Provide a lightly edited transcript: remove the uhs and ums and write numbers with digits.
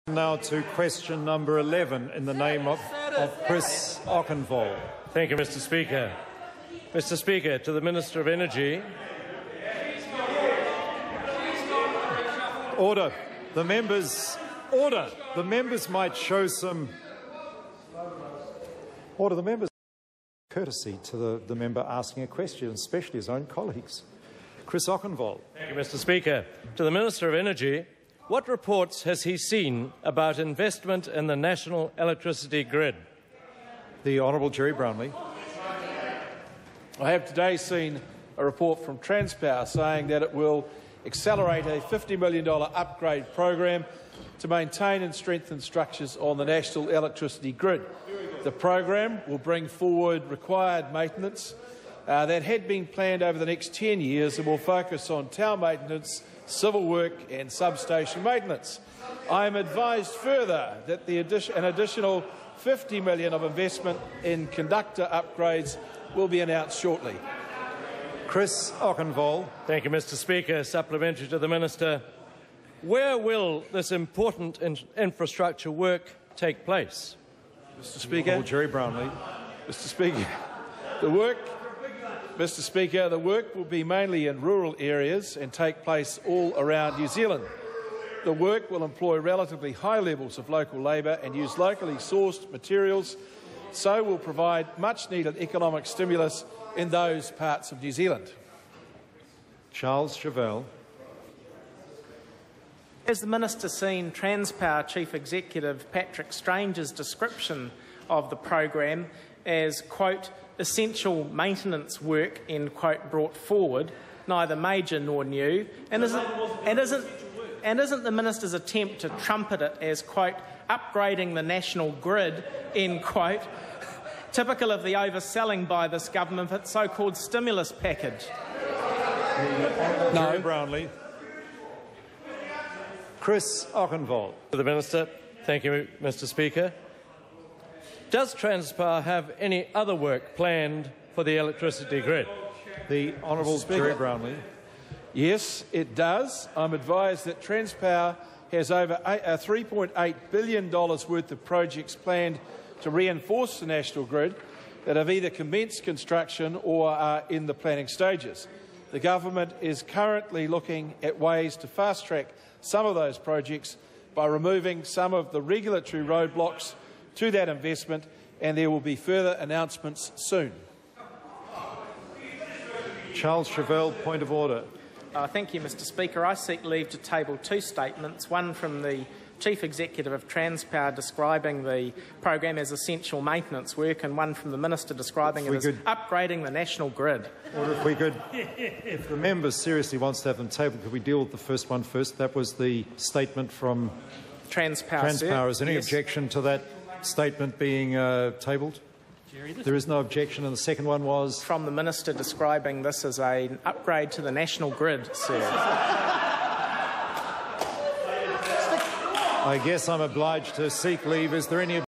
Now to question number 11 in the name of Chris Auchinvole. Thank you, Mr. Speaker. Mr. Speaker, to the Minister of Energy. Order. The members. Order. The members might show some. Order. The members. Courtesy to the member asking a question, especially his own colleagues. Chris Auchinvole. Thank you, Mr. Speaker. To the Minister of Energy. What reports has he seen about investment in the national electricity grid? The Honourable Gerry Brownie. I have today seen a report from Transpower saying that it will accelerate a $50 million upgrade program to maintain and strengthen structures on the national electricity grid. The program will bring forward required maintenance that had been planned over the next 10 years and will focus on tower maintenance, civil work and substation maintenance. I am advised further that an additional $50 million of investment in conductor upgrades will be announced shortly. Chris Auchinvole. Thank you, Mr. Speaker. Supplementary to the Minister. Where will this important infrastructure work take place? Mr. Speaker. Honourable Gerry Brownie. Mr. Speaker, the work will be mainly in rural areas and take place all around New Zealand. The work will employ relatively high levels of local labour and use locally sourced materials, so will provide much-needed economic stimulus in those parts of New Zealand. Charles Chevelle. Has the Minister seen Transpower Chief Executive Patrick Strange's description of the program as, quote, essential maintenance work, end quote, brought forward, neither major nor new, and isn't the Minister's attempt to trumpet it as, quote, upgrading the national grid, end quote, typical of the overselling by this government of its so-called stimulus package? No. Gerry Brownie. Chris Auchinvole. To the Minister. Thank you, Mr. Speaker. Does Transpower have any other work planned for the electricity grid? The Honourable Gerry Brownie. Yes, it does. I'm advised that Transpower has over $3.8 billion worth of projects planned to reinforce the national grid that have either commenced construction or are in the planning stages. The government is currently looking at ways to fast-track some of those projects by removing some of the regulatory roadblocks to that investment, and there will be further announcements soon. Charles Chevelle, point of order. Thank you, Mr. Speaker. I seek leave to table two statements, one from the Chief Executive of Transpower describing the program as essential maintenance work, and one from the Minister describing it as upgrading the national grid. Order, if we could, if the member seriously wants to have them tabled, could we deal with the first one first? That was the statement from Transpower. Is there any objection to that statement being tabled? There is no objection, and the second one was? From the Minister describing this as an upgrade to the national grid, sir. I guess I'm obliged to seek leave. Is there any